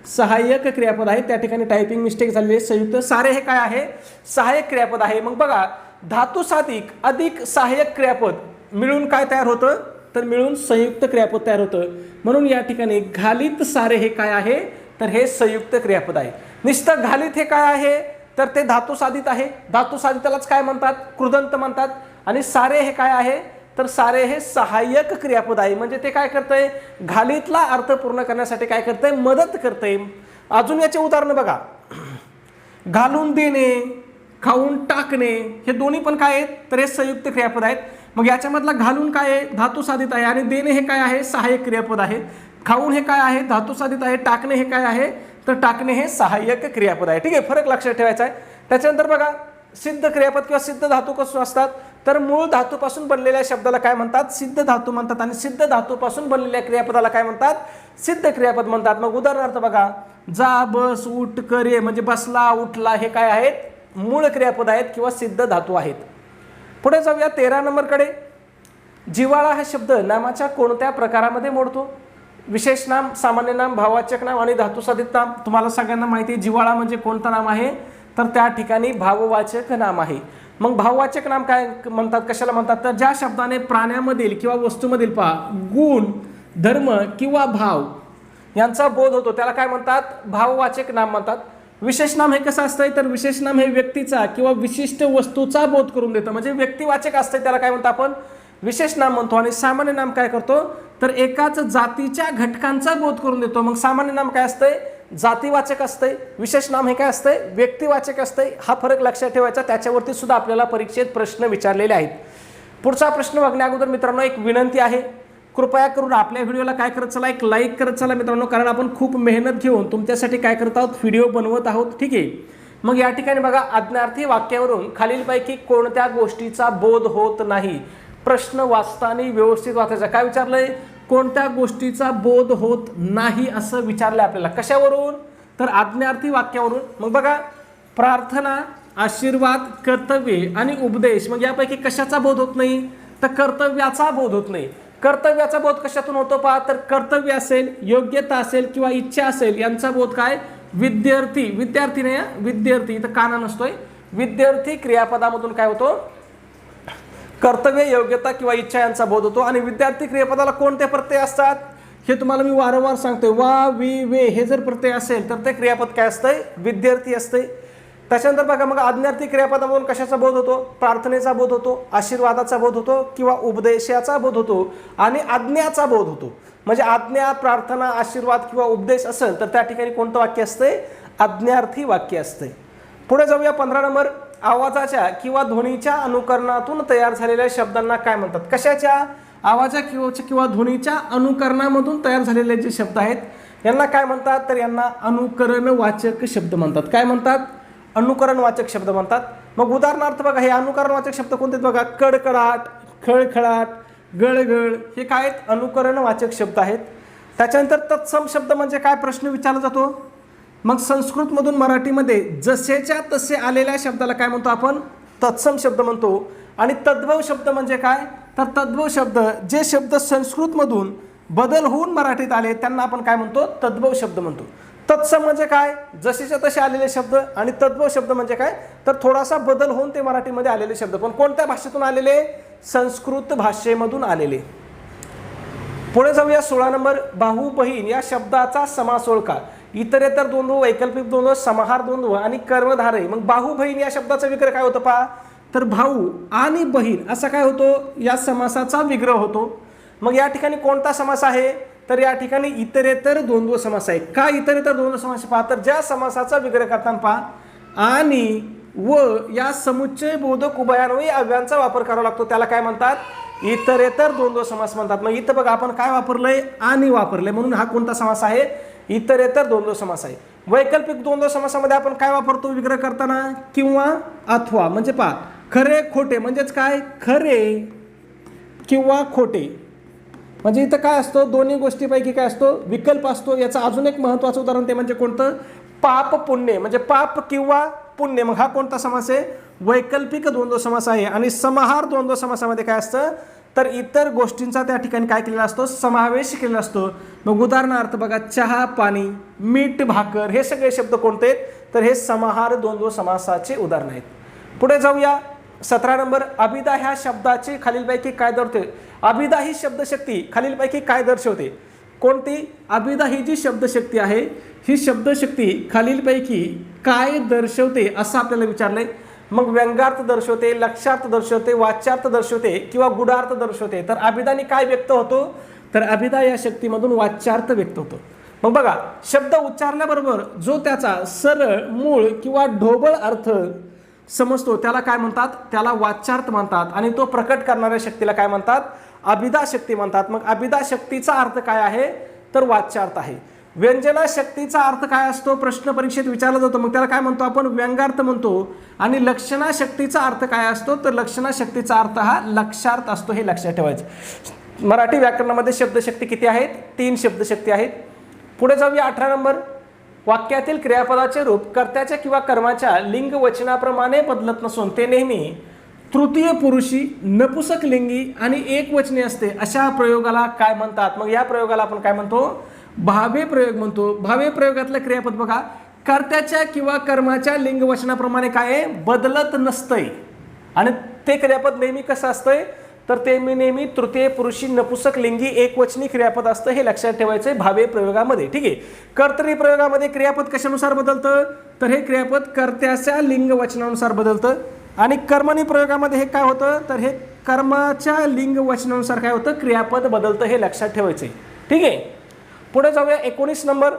सहाय्यक क्रियापद आहे. त्या ठिकाणी टायपिंग मिस्टेक झालेली आहे. संयुक्त, सारे हे काय आहे, सहाय्यक क्रियापद आहे. मग बघा, धातू साधिक अधिक सहाय्यक क्रियापद मिळून काय तयार होतं, तर मिळून संयुक्त क्रियापद तयार होतं. म्हणून या ठिकाणी घालीत सारे हे काय आहे, तर हे संयुक्त क्रियापद आहे. नुसतं घालीत हे काय आहे, तर ते धातू साधित आहे. धातू साधितालाच काय म्हणतात, कृदंत म्हणतात. आणि सारे हे काय आहे, तर सारे हे सहाय्यक क्रियापद आहे. म्हणजे ते काय करतंय, घालीतला अर्थ पूर्ण करण्यासाठी काय करतंय, मदत करतंय. अजून याचे उदाहरण बघा. घालून देणे, खाऊन टाकणे, हे दोन्ही पण काय आहेत, तर हे संयुक्त क्रियापद आहेत. मग याच्यामधला घालून काय आहे, धातू साधित आहे. आणि देणे हे काय आहे, सहाय्यक क्रियापद आहे. खाऊन हे काय आहे, धातू साधित आहे. टाकणे हे काय आहे, तर टाकणे हे सहाय्यक क्रियापद आहे. ठीक आहे, फरक लक्षात ठेवायचा आहे. त्याच्यानंतर बघा, सिद्ध क्रियापद किंवा सिद्ध धातू कसून असतात, तर मूळ धातूपासून बनलेल्या शब्दाला काय म्हणतात, सिद्ध धातू म्हणतात. आणि सिद्ध धातूपासून बनलेल्या क्रियापदाला काय म्हणतात, सिद्ध क्रियापद म्हणतात. मग उदाहरणार्थ बघा, जा, बस, उठ, करे, म्हणजे बसला, उठला, हे काय आहेत, मूळ क्रियापद आहेत किंवा सिद्ध धातू आहेत. पुढे जाऊया 13 नंबरकडे. जिव्हाळा हा शब्द नामाच्या कोणत्या प्रकारामध्ये मोडतो. विशेष नाम, सामान्य नाम, भाववाचक नाम आणि धातू साधित नाम. तुम्हाला सगळ्यांना माहिती आहे जिव्हाळा म्हणजे कोणतं नाम आहे, तर त्या ठिकाणी भाववाचक नाम आहे. मग भाववाचक नाम काय म्हणतात, कशाला म्हणतात, तर ज्या शब्दाने प्राण्यामधील किंवा वस्तूमधील पहा गुण, धर्म किंवा भाव यांचा बोध होतो त्याला काय म्हणतात, भाववाचक नाम म्हणतात. विशेष नाम हे कसं असतंय, तर विशेष नाम हे व्यक्तीचा किंवा विशिष्ट वस्तूचा बोध करून देतं. म्हणजे व्यक्तिवाचक असतंय त्याला काय म्हणतो आपण, विशेष नाम म्हणतो आणि सामान्य नाम काय करतो तर एकाच जातीच्या घटकांचा बोध करून देतो. मग सामान्य नाम काय असतंय जातीवाचक असतंय, विशेष नाम हे काय असतंय व्यक्तिवाचक असतंय. हा फरक लक्षात ठेवायचा, त्याच्यावरती सुद्धा आपल्याला परीक्षेत प्रश्न विचारलेले आहेत. पुढचा प्रश्न बघण्या अगोदर मित्रांनो एक विनंती आहे, कृपया करून आपल्या व्हिडिओला काय करत चला एक लाईक करत चला मित्रांनो, कारण आपण खूप मेहनत घेऊन तुमच्यासाठी काय करत आहोत व्हिडिओ बनवत आहोत. ठीक आहे. मग या ठिकाणी बघा आज्ञार्थी वाक्यावरून खालीलपैकी कोणत्या गोष्टीचा बोध होत नाही. प्रश्न वाचताना व्यवस्थित वाचायचा. काय विचारलंय कोणत्या गोष्टीचा बोध होत नाही असं विचारलंय आपल्याला. कशावरून तर आज्ञार्थी वाक्यावरून. मग बघा प्रार्थना, आशीर्वाद, कर्तव्य आणि उपदेश, मग यापैकी कशाचा बोध होत नाही तर कर्तव्याचा बोध होत नाही. कर्तव्याचा बोध कशातून होतो पहा तर कर्तव्य असेल, योग्यता असेल किंवा इच्छा असेल यांचा बोध काय विद्यार्थी नाही विद्यार्थी इथं काना नसतोय, विद्यार्थी क्रियापदामधून काय होतो कर्तव्य, योग्यता किंवा इच्छा यांचा बोध होतो. आणि विद्यार्थी क्रियापदाला कोणते प्रत्यय असतात हे तुम्हाला मी वारंवार सांगतोय. वा, वी, वे हे जर प्रत्यय असेल तर ते क्रियापद काय असतंय विद्यार्थी असते. त्याच्यानंतर बघा मग आज्ञार्थी क्रियापदामधून कशाचा बोध होतो प्रार्थनेचा बोध होतो, आशीर्वादाचा बोध होतो किंवा उपदेशाचा बोध होतो आणि आज्ञाचा बोध होतो. म्हणजे आज्ञा, प्रार्थना, आशीर्वाद किंवा उपदेश असेल तर त्या ठिकाणी कोणतं वाक्य असते आज्ञार्थी वाक्य असते. पुढे जाऊया 15 नंबर. आवाजाच्या किंवा ध्वनीच्या अनुकरणातून तयार झालेल्या शब्दांना काय म्हणतात. कशाच्या आवाजाच्या किंवा ध्वनीच्या अनुकरणामधून तयार झालेले जे शब्द आहेत यांना काय म्हणतात तर यांना अनुकरणवाचक शब्द म्हणतात. काय म्हणतात अनुकरणवाचक शब्द म्हणतात. मग उदाहरणार्थ बघा हे अनुकरणवाचक शब्द कोणते बघा कडकडाट, खळखळाट, गळगळ हे काय आहेत अनुकरणवाचक शब्द आहेत. त्याच्यानंतर तत्सम शब्द म्हणजे काय प्रश्न विचारला जातो. मग संस्कृतमधून मराठीमध्ये जसेच्या तसे आलेल्या शब्दाला काय म्हणतो आपण तत्सम शब्द म्हणतो. आणि तद्भव शब्द म्हणजे काय तर तद्भव शब्द जे शब्द संस्कृतमधून बदल होऊन मराठीत आले त्यांना आपण काय म्हणतो तद्भव शब्द म्हणतो. तत्सम म्हणजे काय जसेच्या तसे आलेले शब्द आणि तद्भव शब्द म्हणजे काय तर थोडासा बदल होऊन ते मराठीमध्ये आलेले शब्द, पण कोणत्या भाषेतून आलेले संस्कृत भाषेमधून आलेले. पुढे जाऊया 16 नंबर. भाऊ बहीण या शब्दाचा समास ओळखा. इतरेतर द्वंद्व, वैकल्पिक द्वंद्व, समाहार द्वंद्व आणि कर्मधारय. मग भाऊ बहीण या शब्दाचा विग्रह काय होतो पहा तर भाऊ आणि बहीण असा काय होतो या समासाचा विग्रह होतो. मग या ठिकाणी कोणता समास आहे तर या ठिकाणी इतरेतर द्वंद्व समास आहे. का इतरेतर द्वंद्व समास पहा तर ज्या समासाचा विग्रह करताना पहा आणि व या समुच्चय बोधक उभयान्वयी अव्ययांचा वापर करावा लागतो त्याला काय म्हणतात इतरेतर द्वंद्व समास म्हणतात. मग इथं बघा आपण काय वापरलंय आणि वापरलंय म्हणून हा कोणता समास आहे इतरेतर द्वंद्व समास आहे. वैकल्पिक द्वंद्व समासामध्ये आपण काय वापरतो विग्रह करताना किंवा अथवा. म्हणजे पहा खरे खोटे म्हणजेच काय खरे किंवा खोटे. म्हणजे इथं काय असतो दोन्ही गोष्टीपैकी काय असतो विकल्प असतो. याचं अजून एक महत्त्वाचं उदाहरण ते म्हणजे कोणतं पाप पुण्य म्हणजे पाप किंवा पुण्य. मग हा कोणता समास आहे वैकल्पिक द्वंद्व समास आहे. आणि समाहार द्वंद्व समासामध्ये काय असतं तर इतर गोष्टींचा त्या ठिकाणी काय केलेला असतो समावेश केलेला असतो. मग उदाहरणार्थ बघा चहा पाणी, मीठ भाकर हे सगळे शब्द कोणते आहेत तर हे समाहार द्वंद्व समासाचे उदाहरण आहेत. पुढे जाऊया 17 नंबर. अभिदा ह्या शब्दाची खालीलपैकी काय दर्शवते. अभिदा ही शब्दशक्ती खालीलपैकी काय दर्शवते. कोणती अभिदा ही जी शब्दशक्ती आहे ही शब्दशक्ती खालीलपैकी काय दर्शवते असं आपल्याला विचारलंय. मग व्यंगार्थ दर्शवते, लक्षार्थ दर्शवते, वाच्यार्थ दर्शवते किंवा गुडार्थ दर्शवते. तर अभिदानी काय व्यक्त होतो तर अभिदा या शक्तीमधून वाच्यार्थ व्यक्त होतो. मग बघा शब्द उच्चारल्याबरोबर जो त्याचा सरळ मूळ किंवा ढोबळ अर्थ समजतो त्याला काय म्हणतात त्याला वाच्यार्थ म्हणतात. आणि तो प्रकट करणाऱ्या शक्तीला काय म्हणतात अभिदा शक्ती म्हणतात. मग अभिदा शक्तीचा अर्थ काय आहे तर वाच्यार्थ आहे. व्यंजना शक्तीचा अर्थ काय असतो प्रश्न परीक्षेत विचारला जातो मग त्याला काय म्हणतो आपण व्यंगार्थ म्हणतो. आणि लक्षणा शक्तीचा अर्थ काय असतो तर लक्षणा शक्तीचा अर्थ हा लक्षार्थ असतो. हे लक्षात ठेवायचं. मराठी व्याकरणामध्ये शब्दशक्ती किती आहेत 3 शब्दशक्ती आहेत. पुढे जाऊया 18 नंबर. वाक्यातील क्रियापदाचे रूप कर्त्याच्या किंवा कर्माच्या लिंग वचनाप्रमाणे बदलत नसून ते नेहमी तृतीय पुरुषी, नपुसक लिंगी आणि एकवचनी असते अशा प्रयोगाला काय म्हणतात. मग या प्रयोगाला आपण काय म्हणतो भावे प्रयोग म्हणतो. भावे प्रयोगातलं क्रियापद बघा कर्त्याच्या किंवा कर्माच्या लिंग वचनाप्रमाणे काय आहे बदलत नसतंय. आणि ते क्रियापद नेहमी कसं असतंय तर ते नेहमी तृतीय पुरुषी, नपुसक लिंगी, एकवचनी क्रियापद असतं. हे लक्षात ठेवायचं भावे प्रयोगामध्ये. ठीक आहे. कर्तरी प्रयोगामध्ये क्रियापद कशानुसार बदलतं तर हे क्रियापद कर्त्याच्या लिंग वचनानुसार बदलतं. आणि कर्मणी प्रयोगामध्ये हे काय होतं तर हे कर्माच्या लिंग वचनानुसार काय होतं, क्रियापद बदलतं, हे लक्षात ठेवायचं आहे. ठीक आहे. पुढे जाऊया 19 नंबर.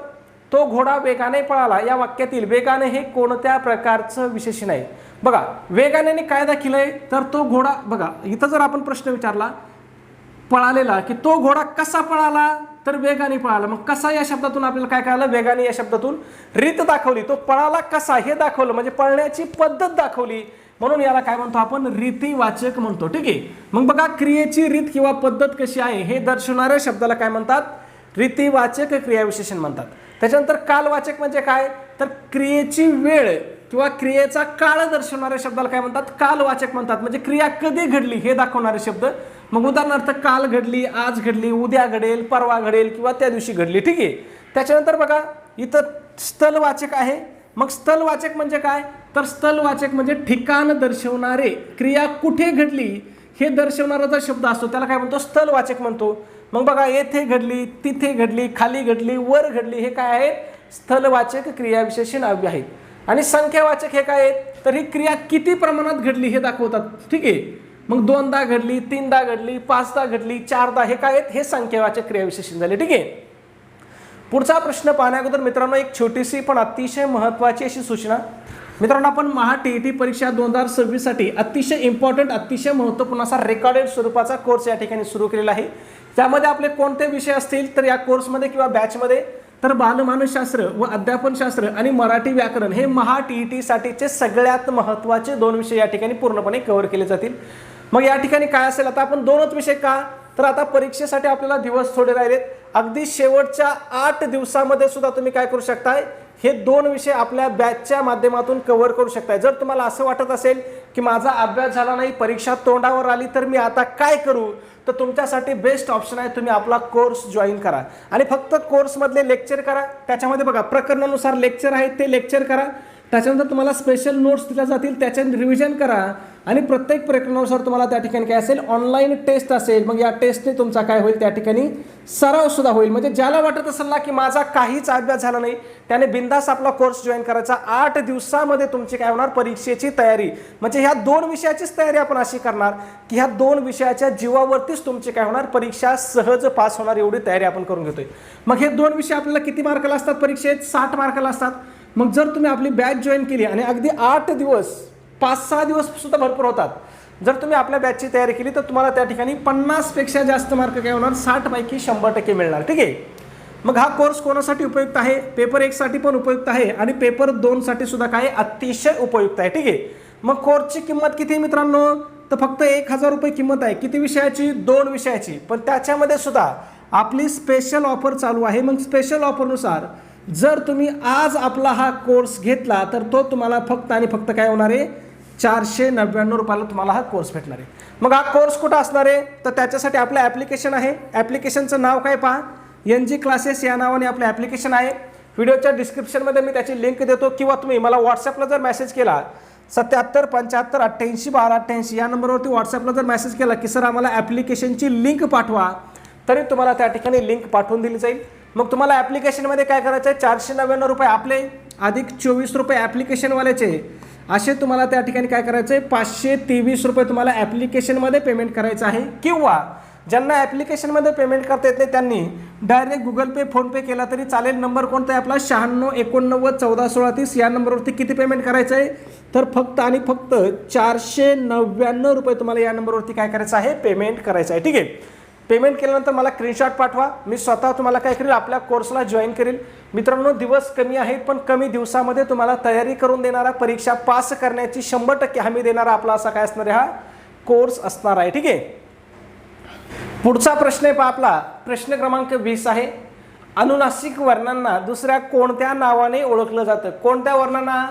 तो घोडा वेगाने पळाला. या वाक्यातील वेगाने हे कोणत्या प्रकारचं विशेषण आहे? बघा, वेगाने काय दाखिलंय, तर तो घोडा, बघा इथं जर आपण प्रश्न विचारला पळालेला की तो घोडा कसा पळाला, तर वेगाने पळाला. मग कसा या शब्दातून आपल्याला काय कळालं, वेगाने या शब्दातून रीत दाखवली. तो पळाला कसा हे दाखवलं, म्हणजे पळण्याची पद्धत दाखवली, म्हणून याला काय म्हणतो आपण, रीतिवाचक म्हणतो. ठीक आहे. मग बघा, क्रियेची रीत किंवा पद्धत कशी आहे हे दर्शवणाऱ्या शब्दाला काय म्हणतात, रीतिवाचक क्रियाविशेषण म्हणतात. त्याच्यानंतर कालवाचक म्हणजे काय, तर क्रियेची वेळ किंवा क्रियेचा काळ दर्शवणाऱ्या शब्दाला काय म्हणतात, कालवाचक म्हणतात. म्हणजे क्रिया कधी घडली हे दाखवणारे शब्द. मग उदाहरणार्थ काल घडली, आज घडली, उद्या घडेल, परवा घडेल किंवा त्या दिवशी घडली. ठीक आहे. त्याच्यानंतर बघा इथं स्थलवाचक आहे. मग स्थलवाचक म्हणजे काय, तर स्थलवाचक म्हणजे ठिकाण दर्शवणारे, क्रिया कुठे घडली हे दर्शवणारा जो शब्द असतो त्याला काय म्हणतो, स्थलवाचक म्हणतो. मग बघा, येथे घडली, तिथे घडली, खाली घडली, वर घडली, हे काय आहेत, स्थलवाचक क्रियाविशेषण अव्यय आहेत. आणि संख्यावाचक हे काय आहेत, तर ही क्रिया किती प्रमाणात घडली हे दाखवतात. ठीक आहे. मग 2दा घडली, 3दा घडली, 5दा घडली, 4दा, हे काय आहेत, हे संख्यावाचक क्रियाविशेषण झाले. ठीक आहे. पुढचा प्रश्न पाहण्या अगोदर मित्रांनो एक छोटीशी पण अतिशय महत्त्वाची अशी सूचना. मित्रांनो, आपण महा TET परीक्षा 2026 साठी अतिशय इम्पॉर्टंट, अतिशय महत्त्वपूर्ण असा रेकॉर्डेड स्वरूपाचा कोर्स या ठिकाणी सुरू केलेला आहे. त्यामध्ये आपले कोणते विषय असतील तर या कोर्समध्ये किंवा बॅचमध्ये, तर बालमानसशास्त्र व अध्यापनशास्त्र आणि मराठी व्याकरण हे महा TET साठीचे सगळ्यात महत्त्वाचे 2 विषय या ठिकाणी पूर्णपणे कव्हर केले जातील. मग या ठिकाणी काय असेल, आता आपण 2च विषय का, तर आता परीक्षेसाठी आपल्याला दिवस थोडे राहिलेत. अगदी शेवटच्या 8 दिवसामध्ये सुद्धा तुम्ही काय करू शकताय, हे 2 विषय आपल्या बॅचच्या माध्यमातून कव्हर करू शकताय. जर तुम्हाला असं वाटत असेल की माझा अभ्यास झाला नाही, परीक्षा तोंडावर आली, तर मी आता काय करू, तर तुमच्यासाठी बेस्ट ऑप्शन आहे, तुम्ही आपला कोर्स जॉईन करा आणि फक्त कोर्समधले लेक्चर करा. त्याच्यामध्ये बघा प्रकरणानुसार लेक्चर आहेत ते लेक्चर करा. त्याच्यानंतर तुम्हाला स्पेशल नोट्स दिल्या जातील, त्याचे रिव्हिजन करा आणि प्रत्येक प्रकरणानुसार तुम्हाला त्या ठिकाणी काय असेल, ऑनलाईन टेस्ट असेल. मग या टेस्टने तुमचा काय होईल, त्या ठिकाणी सराव सुद्धा होईल. म्हणजे ज्याला वाटत असेल ना की माझा काहीच अभ्यास झाला नाही, त्याने बिंदास आपला कोर्स जॉईन करायचा. 8 दिवसामध्ये तुमची काय होणार, परीक्षेची तयारी. म्हणजे ह्या 2 विषयाचीच तयारी आपण अशी करणार की ह्या 2 विषयाच्या जीवावरतीच तुमची काय होणार, परीक्षा सहज पास होणार, एवढी तयारी आपण करून घेतोय. मग हे 2 विषय आपल्याला किती मार्काला असतात परीक्षेत, 60 मार्काला असतात. मग जर तुम्ही आपली बॅच जॉईन केली आणि अगदी 8 दिवस, 5-6 दिवस सुद्धा भरपूर होतात, जर तुम्ही आपल्या बॅचची तयारी केली तर तुम्हाला त्या ठिकाणी 50 पेक्षा जास्त मार्क काय होणार, 60 पैकी 100% मिळणार. ठीक आहे. मग हा कोर्स कोणासाठी उपयुक्त आहे, पेपर 1 साठी पण उपयुक्त आहे आणि पेपर 2 साठी सुद्धा काय अतिशय उपयुक्त आहे. ठीक आहे. मग कोर्सची किंमत किती मित्रांनो, तर फक्त 1000 रुपये किंमत आहे. किती विषयाची, 2 विषयाची. पण त्याच्यामध्ये सुद्धा आपली स्पेशल ऑफर चालू आहे. मग स्पेशल ऑफरनुसार जर तुम्ही आज आपला हा कोर्स घेतला तर तो तुम्हाला फक्त आणि फक्त काय होणार आहे, 499 रुपयाला तुम्हाला हा कोर्स भेटणार आहे. मग हा कोर्स कुठं असणार आहे, तर त्याच्यासाठी आपलं ॲप्लिकेशन आहे. ॲप्लिकेशनचं नाव काय पहा, NG क्लासेस या नावाने आपलं ॲप्लिकेशन आहे. व्हिडिओच्या डिस्क्रिप्शनमध्ये मी त्याची लिंक देतो किंवा तुम्ही मला व्हॉट्सअपला जर मेसेज केला 77 75 88 12 88 या नंबरवरती व्हॉट्सअपला जर मेसेज केला की सर आम्हाला ॲप्लिकेशनची लिंक पाठवा, तरी तुम्हाला त्या ठिकाणी लिंक पाठवून दिली जाईल. मग तुम्हाला ॲप्लिकेशनमध्ये काय करायचं आहे, 499 रुपये आपले अधिक 24 रुपये ॲप्लिकेशनवाल्याचे, असे तुम्हाला त्या ठिकाणी काय करायचं आहे, 523 रुपये तुम्हाला ॲप्लिकेशनमध्ये पेमेंट करायचं आहे. किंवा ज्यांना ॲप्लिकेशनमध्ये पेमेंट करता येत नाही त्यांनी डायरेक्ट गुगल पे, फोनपे केला तरी चालेल. नंबर कोणता आहे आपला, 96 89 14 16 30 या नंबरवरती किती पेमेंट करायचं आहे, तर फक्त आणि फक्त 499 रुपये तुम्हाला या नंबरवरती काय करायचं आहे, पेमेंट करायचं आहे. ठीक आहे. पेमेंट केल्यानंतर मला स्क्रीनशॉट पाठवा, मी स्वतः तुम्हाला काय करेल, आपल्या कोर्सला जॉईन करेल. मित्रांनो, दिवस कमी आहेत पण कमी दिवसामध्ये तुम्हाला तयारी करून देणारा, परीक्षा पास करण्याची 100% हमी देणारा आपला असा काय असणार आहे, हा कोर्स असणार आहे. ठीक आहे. पुढचा प्रश्न आहे पहा आपला, प्रश्न क्रमांक 20 आहे. अनुनासिक वर्णांना दुसऱ्या कोणत्या नावाने ओळखलं जातं, कोणत्या वर्णांना,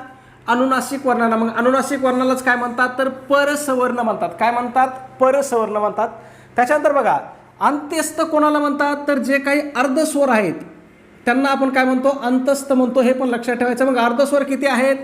अनुनासिक वर्णांना. मग अनुनासिक वर्णालाच काय म्हणतात, तर परसवर्ण म्हणतात. काय म्हणतात, परसवर्ण म्हणतात. त्याच्यानंतर बघा, अंत्यस्थ कोणाला म्हणतात, तर जे काही अर्धस्वर आहेत त्यांना आपण काय म्हणतो, अंतस्थ म्हणतो. हे पण लक्षात ठेवायचं. मग अर्धस्वर किती आहेत,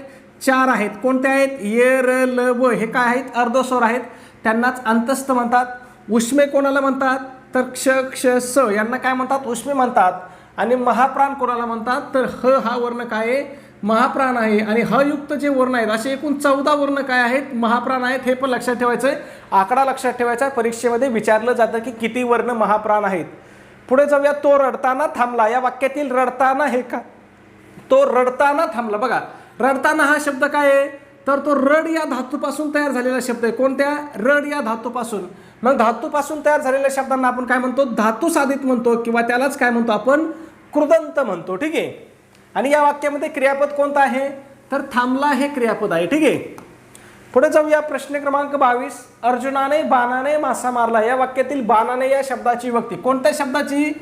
4 आहेत. कोणते आहेत, य र ल व, हे काय आहेत, अर्धस्वर आहेत, त्यांनाच अंतस्थ म्हणतात. उष्मे कोणाला म्हणतात, तर क्ष क्ष स यांना काय म्हणतात, उष्मे म्हणतात. आणि महाप्राण कोणाला म्हणतात, तर ह हा वर्ण काय आहे, महाप्राण आहे आणि ह युक्त जे वर्ण आहेत असे एकूण 14 वर्ण काय आहेत, महाप्राण आहेत. हे पण लक्षात ठेवायचं आहे. आकडा लक्षात ठेवायचा. परीक्षेमध्ये विचारलं जातं की किती वर्ण महाप्राण आहेत. पुढे जाऊया. तो रडताना थांबला. या वाक्यातील रडताना हे का, तो रडताना थांबला. बघा रडताना हा शब्द काय आहे, तर तो रड या धातूपासून तयार झालेला शब्द आहे. कोणत्या, रड या धातूपासून. मग धातूपासून तयार झालेल्या शब्दांना आपण काय म्हणतो, धातू साधित म्हणतो किंवा त्यालाच काय म्हणतो आपण, कृदंत म्हणतो. ठीक आहे. आणि या वाक्यामध्ये क्रियापद कोणतं आहे, तर थांबला हे क्रियापद आहे. ठीक आहे. पुढे जाऊया. प्रश्न क्रमांक 22. अर्जुनाने बाणाने मासा मारला. या वाक्यातील बाणाने या शब्दाची विभक्ती. कोणत्या शब्दाची,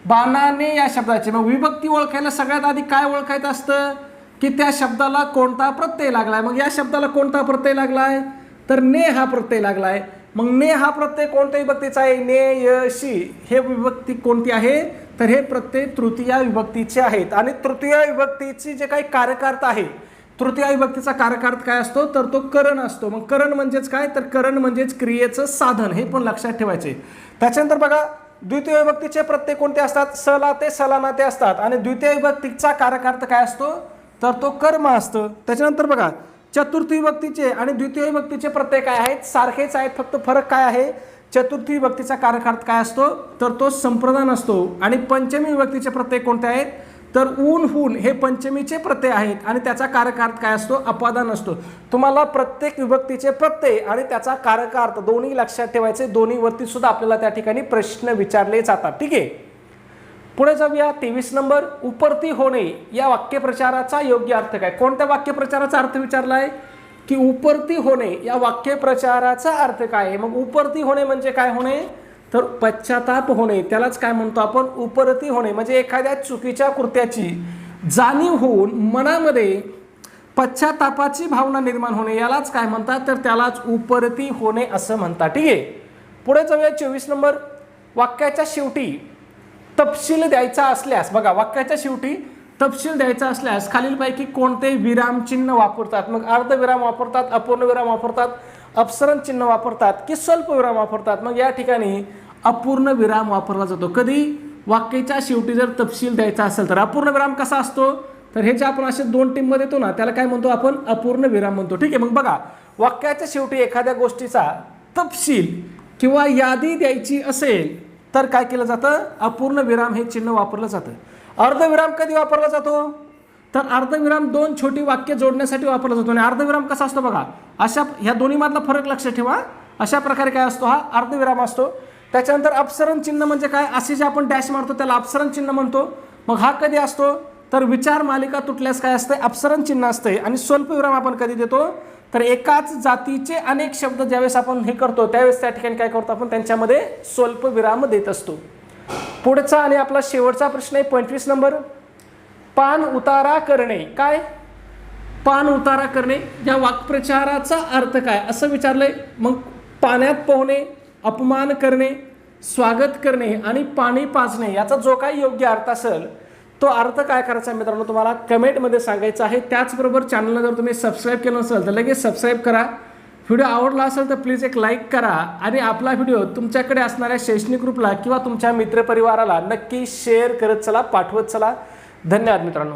बाणाने या शब्दाची. मग विभक्ती ओळखायला सगळ्यात आधी काय ओळखायचं असतं, की त्या शब्दाला कोणता प्रत्यय लागलाय. मग या शब्दाला कोणता प्रत्यय लागलाय, तर ने हा प्रत्यय लागलाय. मग ने हा प्रत्यय कोणत्या विभक्तीचा आहे, ने य शी. हे विभक्ती कोणती आहे, तर हे प्रत्यय तृतीया विभक्तीचे आहेत. आणि तृतीया विभक्तीची जे काही कारकार्थ आहे, तृतीया विभक्तीचा कारकार्थ काय असतो, तर तो करण असतो. मग करण म्हणजेच काय, तर करण म्हणजेच क्रियेचं साधन. हे पण लक्षात ठेवायचे. त्याच्यानंतर बघा द्वितीय विभक्तीचे प्रत्यय कोणते असतात, सलाते सलानाते असतात. आणि द्वितीय विभक्तीचा कारकार्थ काय असतो, तर तो कर्म असतं. त्याच्यानंतर बघा चतुर्थी विभक्तीचे आणि द्वितीय विभक्तीचे प्रत्यय काय आहेत, सारखेच आहेत. फक्त फरक काय आहे, चतुर्थी विभक्तीचा कारकार्थ काय असतो, तर तो संप्रदान असतो. आणि पंचमी विभक्तीचे प्रत्यय कोणते आहेत, तर ऊन हून हे पंचमीचे प्रत्यय आहेत आणि त्याचा कारकार्थ काय असतो, अपादान असतो. तुम्हाला प्रत्येक विभक्तीचे प्रत्यय आणि त्याचा कारकार्थ दोन्ही लक्षात ठेवायचे. दोन्हीवरती सुद्धा आपल्याला त्या ठिकाणी प्रश्न विचारले जातात. ठीक आहे. पुढे जाऊया. 23 नंबर. उपरती होणे या वाक्यप्रचाराचा योग्य अर्थ काय. कोणत्या वाक्यप्रचाराचा अर्थ विचारलाय, की उपरती होणे या वाक्यप्रचाराचा अर्थ काय आहे. मग उपरती होणे म्हणजे काय होणे, तर पश्चाताप होणे. त्यालाच काय म्हणतो आपण, उपरती होणे. म्हणजे एखाद्या चुकीच्या कृत्याची जाणीव होऊन मनामध्ये पश्चातापाची भावना निर्माण होणे, यालाच काय म्हणतात, तर त्यालाच उपरती होणे असं म्हणतात. ठीक आहे. पुढे जाऊया. 24 नंबर. वाक्याच्या शेवटी तपशील द्यायचा असल्यास, बघा वाक्याच्या शेवटी तपशील द्यायचा असल्यास खालीलपैकी कोणते विरामचिन्ह वापरतात. मग अर्धविराम वापरतात, अपूर्ण विराम वापरतात, अपसरण चिन्ह वापरतात, की स्वल्प विराम वापरतात. मग या ठिकाणी अपूर्ण विराम वापरला जातो. कधी, वाक्याच्या शेवटी जर तपशील द्यायचा असेल तर. अपूर्ण विराम कसा असतो, तर हे जे आपण असे 2 टिंब देतो ना, त्याला काय म्हणतो आपण, अपूर्ण विराम म्हणतो. ठीक आहे. मग बघा वाक्याच्या शेवटी एखाद्या गोष्टीचा तपशील किंवा यादी द्यायची असेल तर काय केलं जातं, अपूर्ण विराम हे चिन्ह वापरलं जातं. अर्धविराम कधी वापरला जातो, तर अर्धविराम 2 छोटी वाक्य जोडण्यासाठी वापरला जातो. आणि अर्धविराम कसा असतो बघा, अशा ह्या दोन्ही मधला फरक लक्षात ठेवा. अशा प्रकारे काय असतो, हा अर्धविराम असतो. त्याच्यानंतर अपसरण चिन्ह म्हणजे काय, असे जे आपण डॅश मारतो त्याला अपसरण चिन्ह म्हणतो. मग हा कधी असतो, तर विचार मालिका तुटल्यास काय असते, अपसरण चिन्ह असते. आणि स्वल्प विराम आपण कधी देतो, तर एकाच जातीचे अनेक शब्द ज्यावेळेस आपण हे करतो त्यावेळेस त्या ठिकाणी काय करतो आपण, त्यांच्यामध्ये स्वल्प विराम देत असतो. पुढचा आणि आपला शेवटचा प्रश्न आहे 25 नंबर. पान उतारा करणे. काय, पान उतारा करणे या वाक्प्रचाराचा अर्थ काय असं विचारलंय. मग पाण्यात पोहणे, अपमान करणे, स्वागत करणे आणि पाणी पाजणे याचा जो काही योग्य अर्थ असेल तो अर्थ काय करायचा आहे मित्रांनो, तुम्हाला कमेंटमध्ये सांगायचं आहे. त्याचबरोबर चॅनलला जर तुम्ही सबस्क्राईब केलं नसेल तर लगेच सबस्क्राईब करा. व्हिडिओ आवडला असेल तर प्लीज एक लाईक करा आणि आपला व्हिडिओ तुमच्याकडे असणाऱ्या शैक्षणिक ग्रुपला किंवा तुमच्या मित्रपरिवाराला नक्की शेअर करत चला, पाठवत चला. धन्यवाद मित्रांनो.